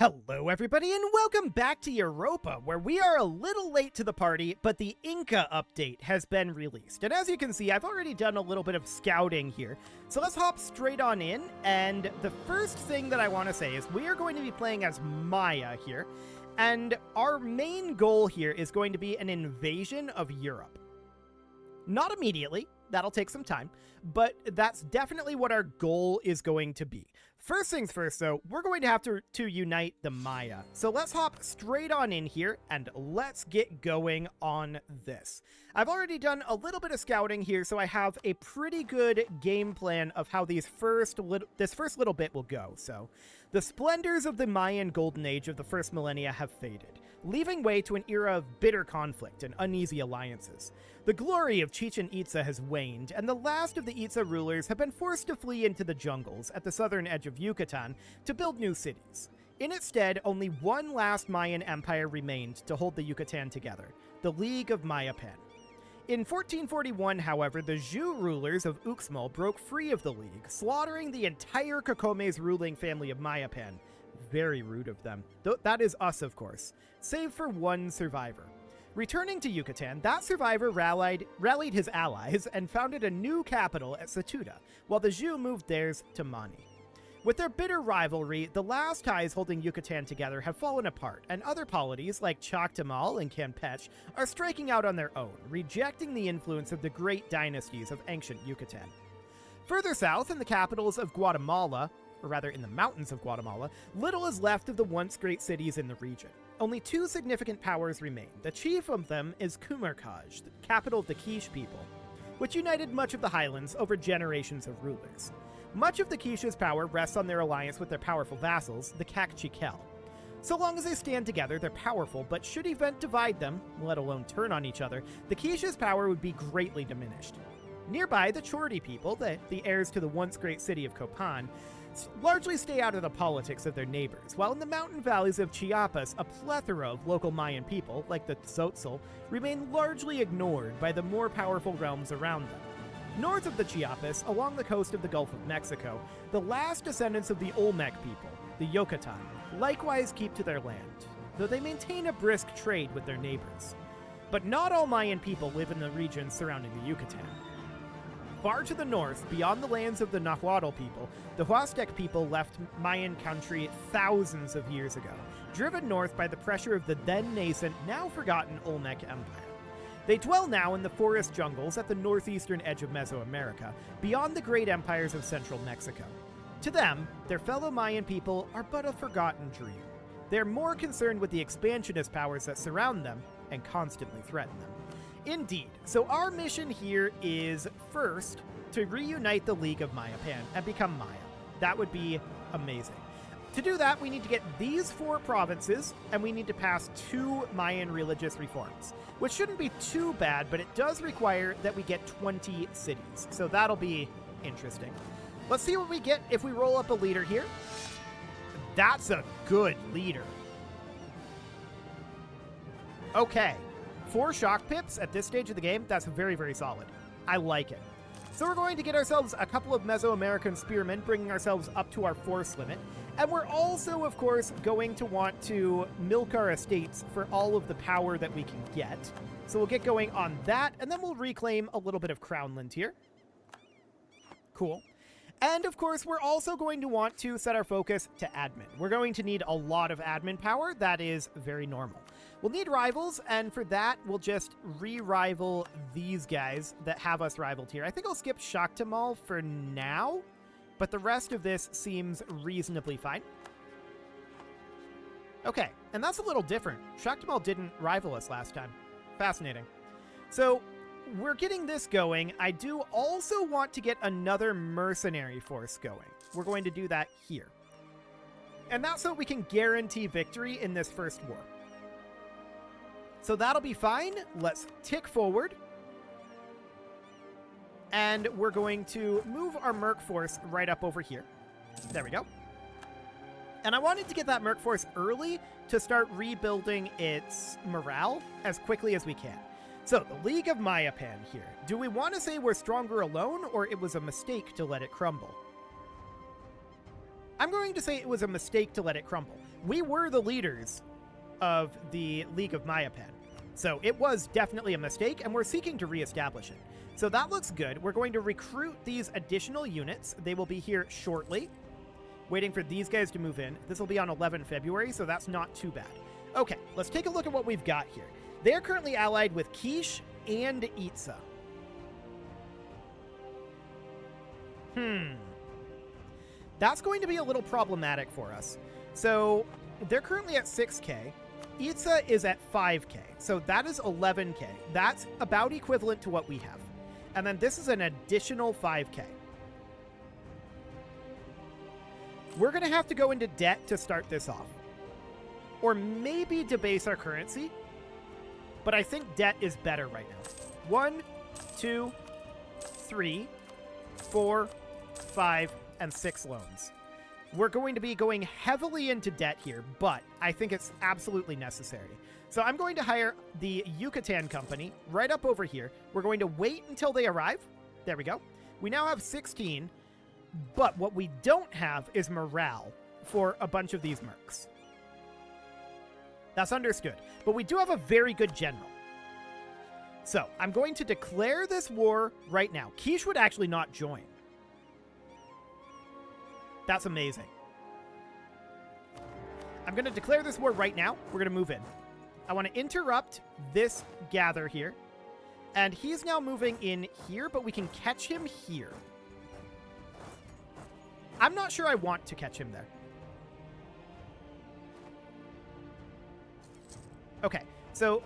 Hello everybody and welcome back to Europa, where we are a little late to the party, but the Inca update has been released. And as you can see, I've already done a little bit of scouting here. So let's hop straight on in, and the first thing that I want to say is we are going to be playing as Maya here, and our main goal here is going to be an invasion of Europe. Not immediately, that'll take some time, but that's definitely what our goal is going to be. First things first, though, we're going to have to unite the Maya. So let's hop straight on in here and let's get going on this. I've already done a little bit of scouting here, so I have a pretty good game plan of how this first little bit will go. So the splendors of the Mayan golden age of the first millennia have faded, leaving way to an era of bitter conflict and uneasy alliances. The glory of Chichen Itza has waned, and the last of the Itza rulers have been forced to flee into the jungles at the southern edge of Yucatan to build new cities. In its stead, only one last Mayan empire remained to hold the Yucatan together, the League of Mayapan. In 1441, however, the Zhou rulers of Uxmal broke free of the League, slaughtering the entire Kokome's ruling family of Mayapan. Very rude of them. That is us, of course, save for one survivor. Returning to Yucatan, that survivor rallied his allies and founded a new capital at Satuda, while the Zhou moved theirs to Mani. With their bitter rivalry, the last ties holding Yucatan together have fallen apart, and other polities like Chactamal and Campeche are striking out on their own, rejecting the influence of the great dynasties of ancient Yucatan. Further south, in the capitals of Guatemala, or rather in the mountains of Guatemala, little is left of the once great cities in the region. Only two significant powers remain. The chief of them is Kumarkaj, the capital of the Quiche people, which united much of the highlands over generations of rulers. Much of the Quiche's power rests on their alliance with their powerful vassals, the Kakchikel. So long as they stand together, they're powerful, but should event divide them, let alone turn on each other, the Quiche's power would be greatly diminished. Nearby, the Chorti people, the heirs to the once great city of Copan, largely stay out of the politics of their neighbors, while in the mountain valleys of Chiapas, a plethora of local Mayan people, like the Tzotzil, remain largely ignored by the more powerful realms around them. North of the Chiapas, along the coast of the Gulf of Mexico, the last descendants of the Olmec people, the Yucatan, likewise keep to their land, though they maintain a brisk trade with their neighbors. But not all Mayan people live in the regions surrounding the Yucatan. Far to the north, beyond the lands of the Nahuatl people, the Huastec people left Mayan country thousands of years ago, driven north by the pressure of the then-nascent, now-forgotten Olmec Empire. They dwell now in the forest jungles at the northeastern edge of Mesoamerica, beyond the great empires of central Mexico. To them, their fellow Mayan people are but a forgotten dream. They're more concerned with the expansionist powers that surround them and constantly threaten them. Indeed. So our mission here is, first, to reunite the League of Mayapan and become Maya. That would be amazing. To do that, we need to get these 4 provinces, and we need to pass 2 Mayan religious reforms, which shouldn't be too bad, but it does require that we get 20 cities. So that'll be interesting. Let's see what we get if we roll up a leader here. That's a good leader. Okay. 4 shock pips at this stage of the game, that's very, very solid. I like it. So we're going to get ourselves a couple of Mesoamerican spearmen, bringing ourselves up to our force limit. And we're also, of course, going to want to milk our estates for all of the power that we can get. So we'll get going on that, and then we'll reclaim a little bit of Crownland here. Cool. And, of course, we're also going to want to set our focus to admin. We're going to need a lot of admin power. That is very normal. We'll need rivals, and for that, we'll just re-rival these guys that have us rivaled here. I think I'll skip Chactamal for now, but the rest of this seems reasonably fine. Okay, and that's a little different. Chactamal didn't rival us last time. Fascinating. So we're getting this going. I do also want to get another mercenary force going. We're going to do that here. And that's so we can guarantee victory in this first war. So that'll be fine. Let's tick forward. And we're going to move our Merc Force right up over here. There we go. And I wanted to get that Merc Force early to start rebuilding its morale as quickly as we can. So, the League of Mayapan here. Do we want to say we're stronger alone, or it was a mistake to let it crumble? I'm going to say it was a mistake to let it crumble. we were the leaders of the League of Mayapan. So it was definitely a mistake, and we're seeking to reestablish it. So that looks good. We're going to recruit these additional units. They will be here shortly, waiting for these guys to move in. This will be on 11 February, so that's not too bad. Okay, let's take a look at what we've got here. They're currently allied with Quiche and Itza. That's going to be a little problematic for us. So they're currently at 6K. Itza is at 5K. So that is 11K. That's about equivalent to what we have. And then this is an additional 5K. We're going to have to go into debt to start this off. Or maybe debase our currency. But I think debt is better right now. 1, 2, 3, 4, 5, and 6 loans. We're going to be going heavily into debt here, but I think it's absolutely necessary. So I'm going to hire the Yucatan company right up over here. We're going to wait until they arrive. There we go. We now have 16, but what we don't have is morale for a bunch of these mercs. That's understood. But we do have a very good general. So I'm going to declare this war right now. Quiche would actually not join. That's amazing. I'm going to declare this war right now. We're going to move in. I want to interrupt this gather here. And he's now moving in here, but we can catch him here. I'm not sure I want to catch him there. Okay, so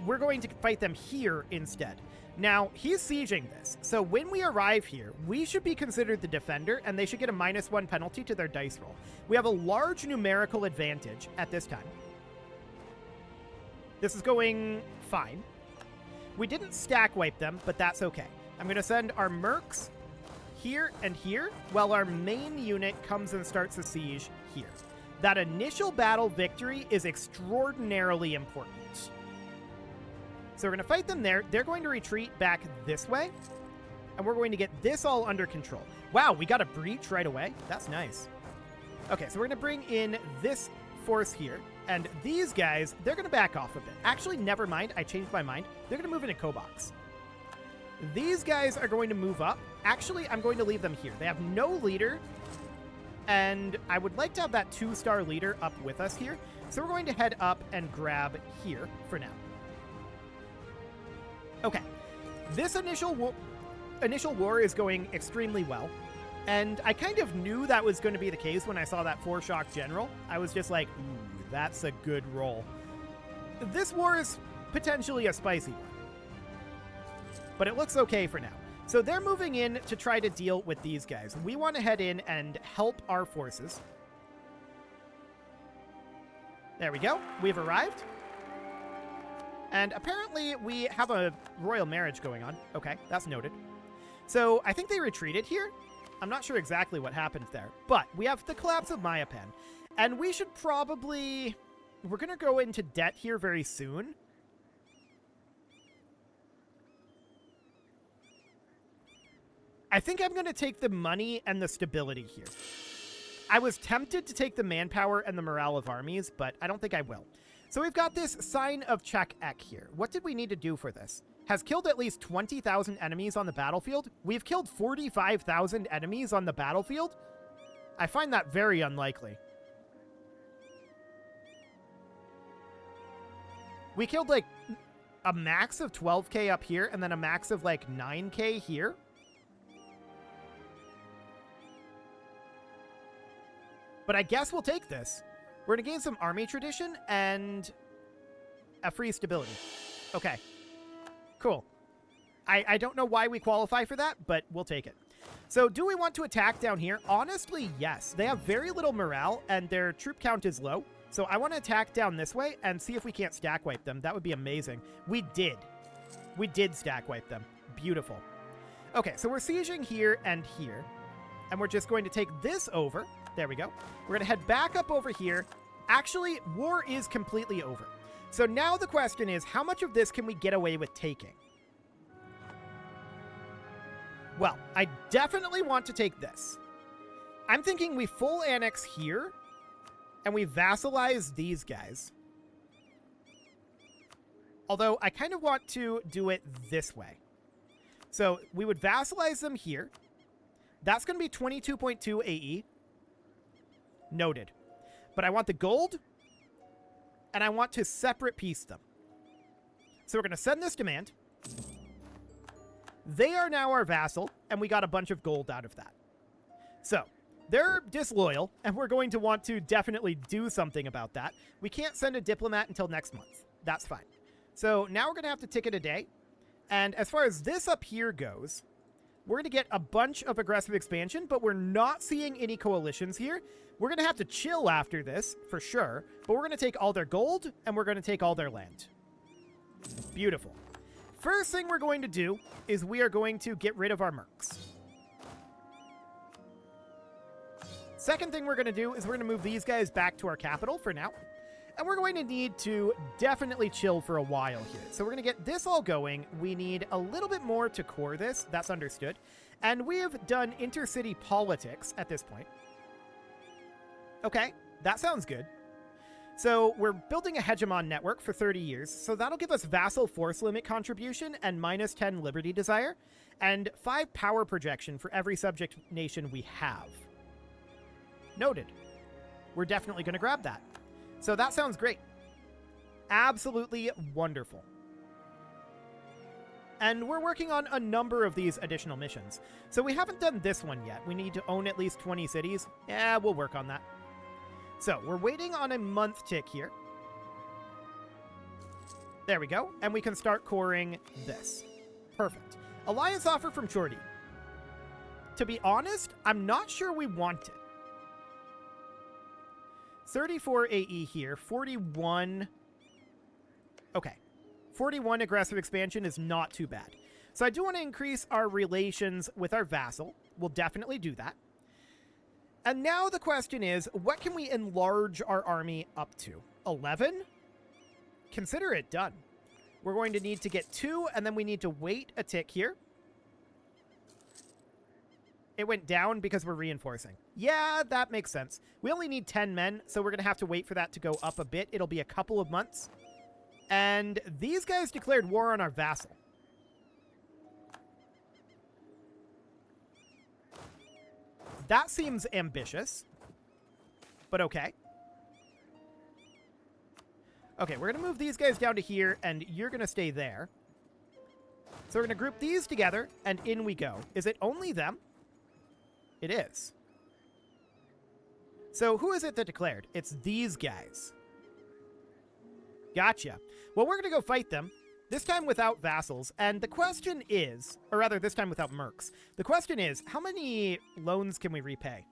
we're going to fight them here instead. Now, he's sieging this, so when we arrive here, we should be considered the defender, and they should get a -1 penalty to their dice roll. We have a large numerical advantage at this time. This is going fine. We didn't stack wipe them, but that's okay. I'm going to send our mercs here and here, while our main unit comes and starts a siege here. That initial battle victory is extraordinarily important. So we're going to fight them there. They're going to retreat back this way. And we're going to get this all under control. Wow, we got a breach right away. That's nice. Okay, so we're going to bring in this force here. And these guys, they're going to back off a bit. Actually, never mind. I changed my mind. They're going to move into Kobox. These guys are going to move up. Actually, I'm going to leave them here. They have no leader. And I would like to have that 2-star leader up with us here. So we're going to head up and grab here for now. Okay, this initial war is going extremely well, and I kind of knew that was going to be the case when I saw that 4-shock general. I was just like, ooh, that's a good roll. This war is potentially a spicy one, but it looks okay for now. So they're moving in to try to deal with these guys. We want to head in and help our forces. There we go. We've arrived. And apparently we have a royal marriage going on. Okay, that's noted. So I think they retreated here. I'm not sure exactly what happened there. But we have the collapse of Mayapan. And we should probably... We're going to go into debt here very soon. I think I'm going to take the money and the stability here. I was tempted to take the manpower and the morale of armies, but I don't think I will. So we've got this sign of Chek Ek here. What did we need to do for this? Has killed at least 20,000 enemies on the battlefield. We've killed 45,000 enemies on the battlefield. I find that very unlikely. We killed like a max of 12k up here and then a max of like 9k here. But I guess we'll take this. We're going to gain some army tradition and a free stability. Okay. Cool. I don't know why we qualify for that, but we'll take it. So do we want to attack down here? Honestly, yes. They have very little morale, and their troop count is low. So I want to attack down this way and see if we can't stack wipe them. That would be amazing. We did. We did stack wipe them. Beautiful. Okay, so we're sieging here and here. And we're just going to take this over. There we go. We're going to head back up over here. Actually, war is completely over. So now the question is, how much of this can we get away with taking? Well, I definitely want to take this. I'm thinking we full annex here, and we vassalize these guys. Although I kind of want to do it this way. So we would vassalize them here. That's going to be 22.2 AE. Noted. But I want the gold, and I want to separate piece them. So we're going to send this demand. They are now our vassal, and we got a bunch of gold out of that. So they're disloyal, and we're going to want to definitely do something about that. We can't send a diplomat until next month. That's fine. So now we're going to have to ticket a day. And as far as this up here goes, we're going to get a bunch of aggressive expansion, but we're not seeing any coalitions here. We're going to have to chill after this, for sure. But we're going to take all their gold, and we're going to take all their land. Beautiful. First thing we're going to do is we are going to get rid of our mercs. Second thing we're going to do is we're going to move these guys back to our capital for now. And we're going to need to definitely chill for a while here. So we're going to get this all going. We need a little bit more to core this. That's understood. And we have done intercity politics at this point. Okay, that sounds good. So we're building a hegemon network for 30 years. So that'll give us vassal force limit contribution and minus 10 liberty desire. And 5 power projection for every subject nation we have. Noted. We're definitely going to grab that. So that sounds great. Absolutely wonderful. And we're working on a number of these additional missions. So we haven't done this one yet. We need to own at least 20 cities. Yeah, we'll work on that. So we're waiting on a month tick here. There we go. And we can start coring this. Perfect. Alliance offer from Chordy. To be honest, I'm not sure we want it. 34 AE here, 41. Okay. 41 aggressive expansion is not too bad. So I do want to increase our relations with our vassal. We'll definitely do that. And now the question is, what can we enlarge our army up to? 11? Consider it done. We're going to need to get 2, and then we need to wait a tick here. It went down because we're reinforcing. Yeah, that makes sense. We only need 10 men, so we're going to have to wait for that to go up a bit. It'll be a couple of months. And these guys declared war on our vassal. That seems ambitious, but okay. Okay, we're going to move these guys down to here, and you're going to stay there. So we're going to group these together, and in we go. Is it only them? It is. So who is it that declared? It's these guys. Gotcha. Well, we're going to go fight them, this time without vassals. And the question is, or rather this time without mercs. The question is, how many loans can we repay?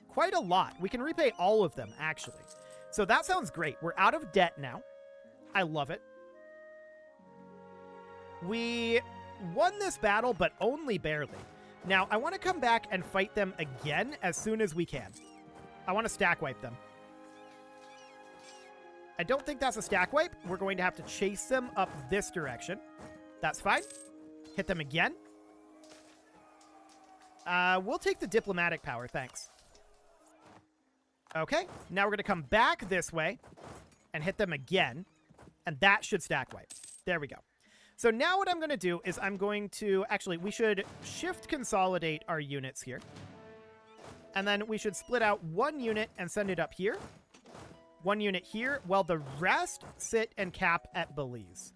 Quite a lot. We can repay all of them, actually. So that sounds great. We're out of debt now. I love it. We won this battle, but only barely. Now, I want to come back and fight them again as soon as we can. I want to stack wipe them. I don't think that's a stack wipe. We're going to have to chase them up this direction. That's fine. Hit them again. We'll take the diplomatic power, thanks. Okay, now we're going to come back this way and hit them again. And that should stack wipe. There we go. So now what I'm going to do is I'm going to... Actually, we should shift consolidate our units here. And then we should split out 1 unit and send it up here. 1 unit here, while the rest sit and cap at Belize.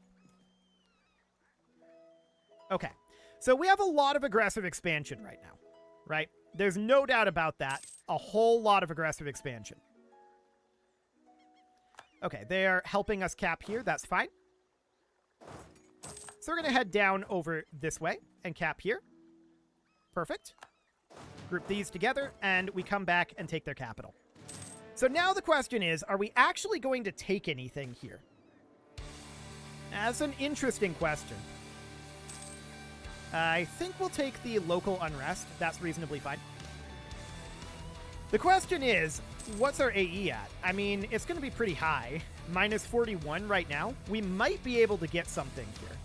Okay. So we have a lot of aggressive expansion right now, right? There's no doubt about that. A whole lot of aggressive expansion. Okay, they are helping us cap here. That's fine. So we're going to head down over this way and cap here. Perfect. Group these together, and we come back and take their capital. So now the question is, are we actually going to take anything here? That's an interesting question. I think we'll take the local unrest. That's reasonably fine. The question is, what's our AE at? I mean, it's going to be pretty high. Minus 41 right now. We might be able to get something here.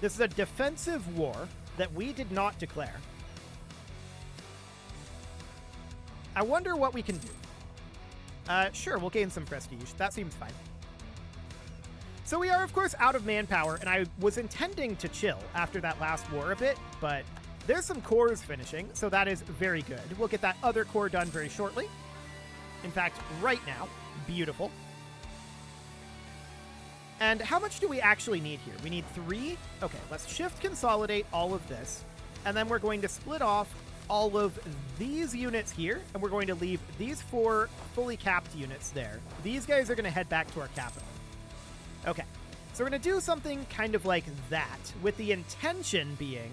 This is a defensive war that we did not declare. I wonder what we can do. Sure, we'll gain some prestige. That seems fine. So we are, of course, out of manpower, and I was intending to chill after that last war a bit, but there's some cores finishing, so that is very good. We'll get that other core done very shortly. In fact, right now. Beautiful. And how much do we actually need here? We need 3. Okay, let's shift consolidate all of this, and then we're going to split off all of these units here, and we're going to leave these 4 fully capped units there. These guys are going to head back to our capital. Okay, so we're going to do something kind of like that, with the intention being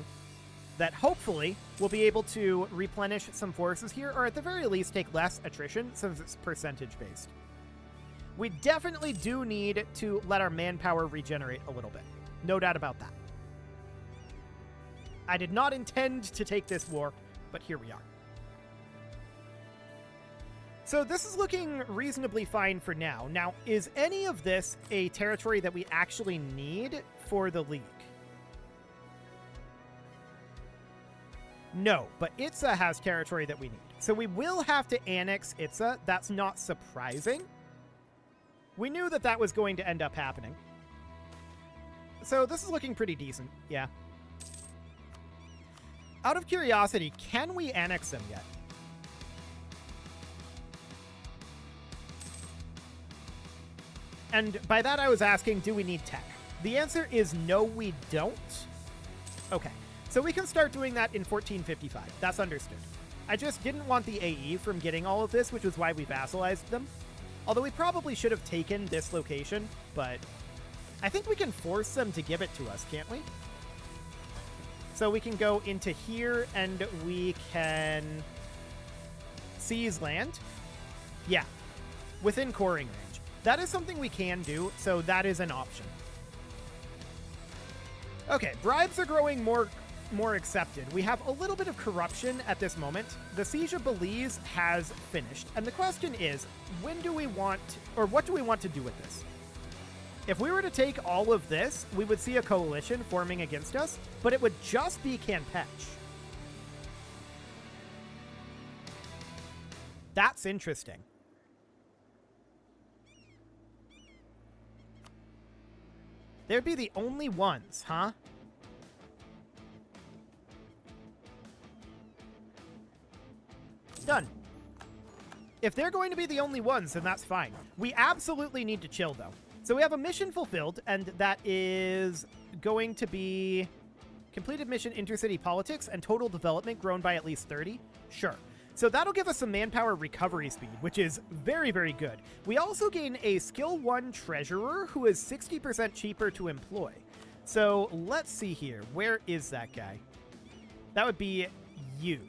that hopefully we'll be able to replenish some forces here, or at the very least take less attrition since it's percentage-based. We definitely do need to let our manpower regenerate a little bit. No doubt about that. I did not intend to take this war, but here we are. So this is looking reasonably fine for now. Now, is any of this a territory that we actually need for the League? No, but Itza has territory that we need. So we will have to annex Itza. That's not surprising. We knew that that was going to end up happening. So this is looking pretty decent, yeah. Out of curiosity, can we annex them yet? And by that I was asking, do we need tech? The answer is no, we don't. Okay, so we can start doing that in 1455. That's understood. I just didn't want the AE from getting all of this, which was why we vassalized them. Although we probably should have taken this location, but I think we can force them to give it to us, can't we? So we can go into here and we can seize land. Yeah, within coring range. That is something we can do, so that is an option. Okay, bribes are growing more accepted. We have a little bit of corruption at this moment. The Siege of Belize has finished, and the question is, when do we want, or what do we want to do with this? If we were to take all of this, we would see a coalition forming against us, but it would just be Campeche. That's interesting. They'd be the only ones, huh? Done. If they're going to be the only ones, then that's fine. We absolutely need to chill, though. So we have a mission fulfilled, and that is going to be completed mission intercity politics and total development grown by at least 30. Sure. So that'll give us some manpower recovery speed, which is very, very good. We also gain a skill 1 treasurer who is 60% cheaper to employ. So let's see here. Where is that guy? That would be you.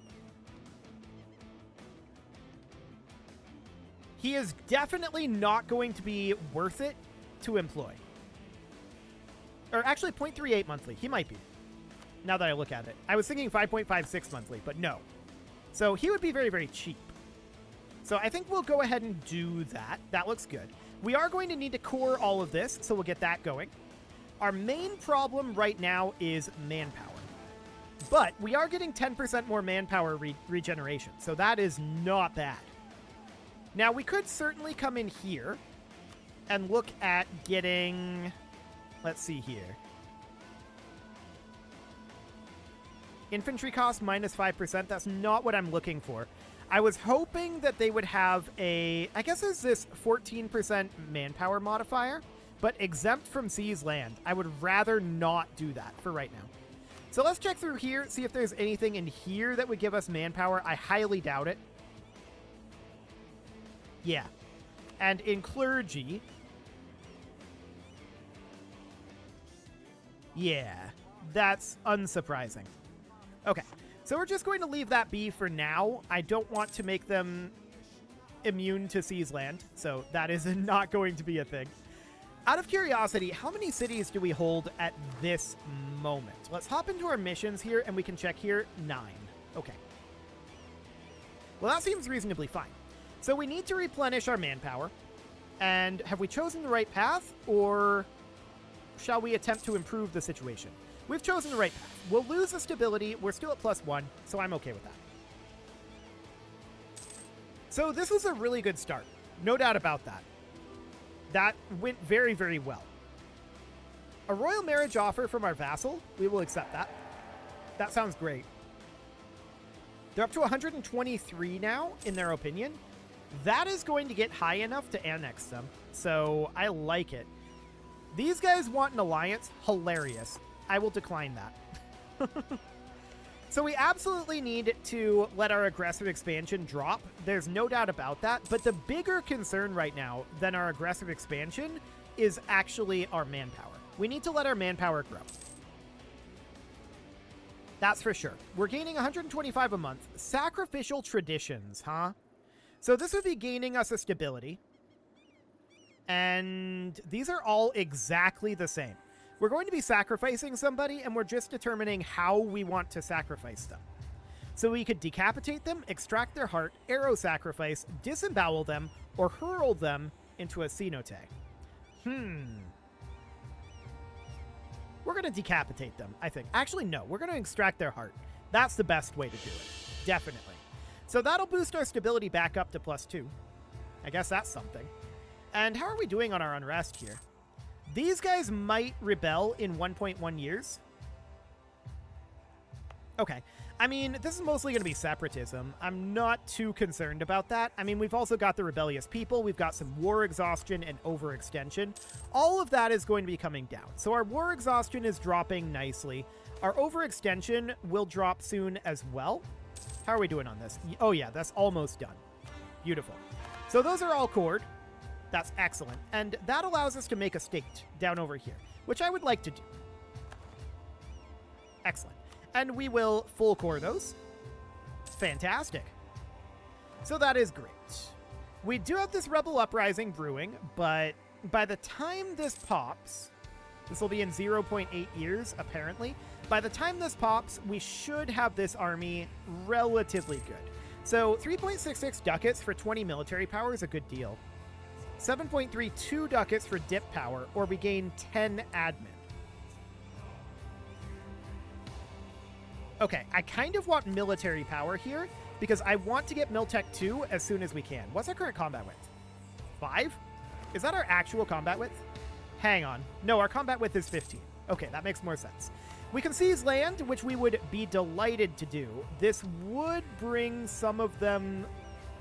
He is definitely not going to be worth it to employ. Or actually 0.38 monthly. He might be. Now that I look at it. I was thinking 5.56 monthly, but no. So he would be very, very cheap. So I think we'll go ahead and do that. That looks good. We are going to need to core all of this, so we'll get that going. Our main problem right now is manpower. But we are getting 10% more manpower regeneration, so that is not bad. Now, we could certainly come in here and look at getting... Let's see here. Infantry cost minus 5%. That's not what I'm looking for. I was hoping that they would have a... I guess there's this 14% manpower modifier, but exempt from seize land. I would rather not do that for right now. So let's check through here, see if there's anything in here that would give us manpower. I highly doubt it. Yeah. And in clergy... Yeah, that's unsurprising. Okay, so we're just going to leave that be for now. I don't want to make them immune to seize land, so that is not going to be a thing. Out of curiosity, how many cities do we hold at this moment? Let's hop into our missions here, and we can check here. 9. Okay. Well, that seems reasonably fine. So we need to replenish our manpower. And have we chosen the right path, or shall we attempt to improve the situation? We've chosen the right path. We'll lose the stability. We're still at +1, so I'm okay with that. So this was a really good start. No doubt about that. That went very, very well. A royal marriage offer from our vassal. We will accept that. That sounds great. They're up to 123 now, in their opinion. That is going to get high enough to annex them. So I like it. These guys want an alliance. Hilarious. I will decline that. So we absolutely need to let our aggressive expansion drop. There's no doubt about that. But the bigger concern right now than our aggressive expansion is actually our manpower. We need to let our manpower grow. That's for sure. We're gaining 125 a month. Sacrificial traditions, huh? So this would be gaining us a stability. And these are all exactly the same. We're going to be sacrificing somebody, and we're just determining how we want to sacrifice them. So we could decapitate them, extract their heart, arrow sacrifice, disembowel them, or hurl them into a cenote. We're going to decapitate them, I think. Actually, no. We're going to extract their heart. That's the best way to do it. Definitely. So that'll boost our stability back up to +2. I guess that's something. And how are we doing on our unrest here? These guys might rebel in 1.1 years. Okay. I mean, this is mostly going to be separatism. I'm not too concerned about that. I mean, we've also got the rebellious people. We've got some war exhaustion and overextension. All of that is going to be coming down. So our war exhaustion is dropping nicely. Our overextension will drop soon as well. How are we doing on this? Oh, yeah, that's almost done. Beautiful. So those are all cored. That's excellent. And that allows us to make a state down over here, which I would like to do. Excellent. And we will full core those. Fantastic. So that is great. We do have this Rebel Uprising brewing, but by the time this pops, this will be in 0.8 years, apparently. By the time this pops, we should have this army relatively good. So 3.66 ducats for 20 military power is a good deal. 7.32 ducats for dip power, or we gain 10 admin. Okay, I kind of want military power here because I want to get Miltech 2 as soon as we can. What's our current combat width? 5? Is that our actual combat width? Hang on. No, our combat width is 15. Okay, that makes more sense. We can seize land, which we would be delighted to do. This would bring some of them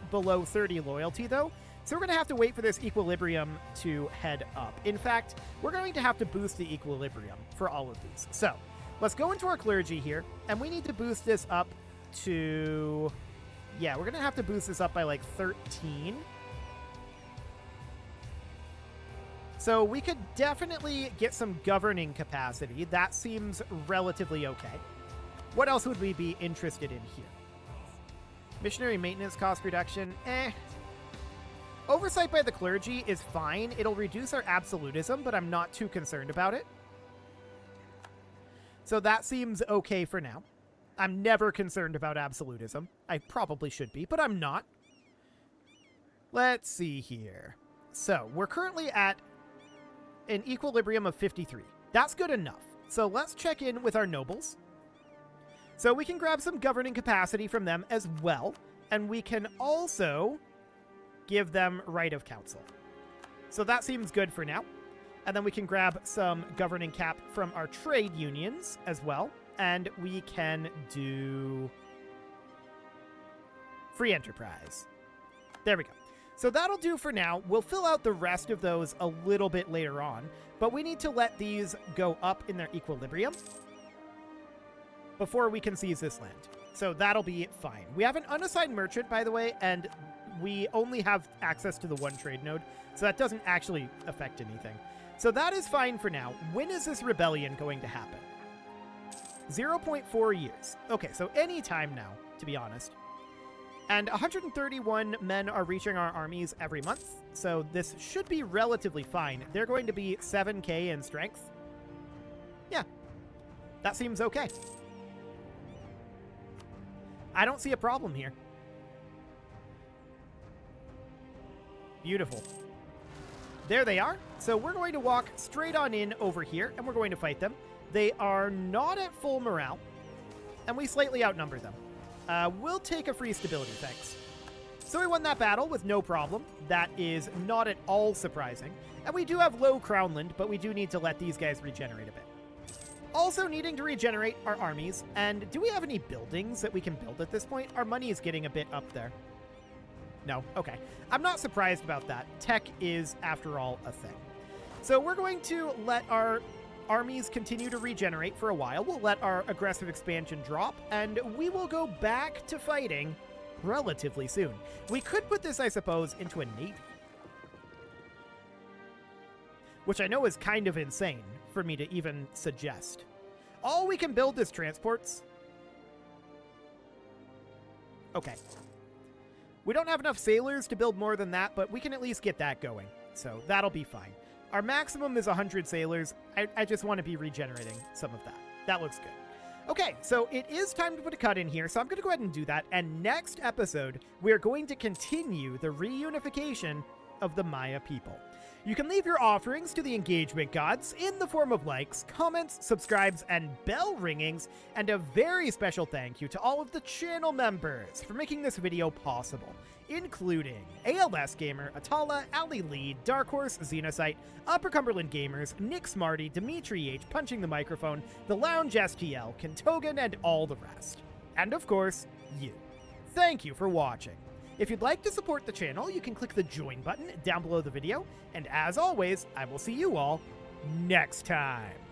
below 30 loyalty, though. So we're going to have to wait for this equilibrium to head up. In fact, we're going to have to boost the equilibrium for all of these. So let's go into our clergy here, and we need to boost this up to... Yeah, we're going to have to boost this up by like 13. So we could definitely get some governing capacity. That seems relatively okay. What else would we be interested in here? Missionary maintenance cost reduction? Oversight by the clergy is fine. It'll reduce our absolutism, but I'm not too concerned about it. So that seems okay for now. I'm never concerned about absolutism. I probably should be, but I'm not. Let's see here. So we're currently at an equilibrium of 53. That's good enough. So let's check in with our nobles. So we can grab some governing capacity from them as well. And we can also give them right of council. So that seems good for now. And then we can grab some governing cap from our trade unions as well. And we can do free enterprise. There we go. So that'll do for now. We'll fill out the rest of those a little bit later on, but we need to let these go up in their equilibrium before we can seize this land. So that'll be fine. We have an unassigned merchant, by the way, and we only have access to the one trade node, so that doesn't actually affect anything. So that is fine for now. When is this rebellion going to happen? 0.4 years. Okay, so any time now, to be honest. And 131 men are reaching our armies every month, so this should be relatively fine. They're going to be 7k in strength. Yeah, that seems okay. I don't see a problem here. Beautiful. There they are. So we're going to walk straight on in over here, and we're going to fight them. They are not at full morale, and we slightly outnumber them. We'll take a free stability, thanks. So we won that battle with no problem. That is not at all surprising. And we do have low Crownland, but we do need to let these guys regenerate a bit. Also needing to regenerate our armies. And do we have any buildings that we can build at this point? Our money is getting a bit up there. No? Okay. I'm not surprised about that. Tech is, after all, a thing. So we're going to let our armies continue to regenerate for a while. We'll let our aggressive expansion drop, and we will go back to fighting relatively soon. We could put this, I suppose, into a navy. Which I know is kind of insane for me to even suggest. All we can build is transports. Okay. We don't have enough sailors to build more than that, but we can at least get that going. So that'll be fine. Our maximum is 100 sailors. I just want to be regenerating some of that. That looks good. Okay, so it is time to put a cut in here, so I'm going to go ahead and do that. And next episode, we're going to continue the reunification of the Maya people. You can leave your offerings to the engagement gods in the form of likes, comments, subscribes, and bell ringings, and a very special thank you to all of the channel members for making this video possible, including ALS Gamer, Atala, Ali Lee, Dark Horse, Xenocyte, Upper Cumberland Gamers, Nick Smarty, Dimitri H, Punching the Microphone, The Lounge STL, Kentogan, and all the rest. And of course, you. Thank you for watching. If you'd like to support the channel, you can click the join button down below the video, and as always, I will see you all next time.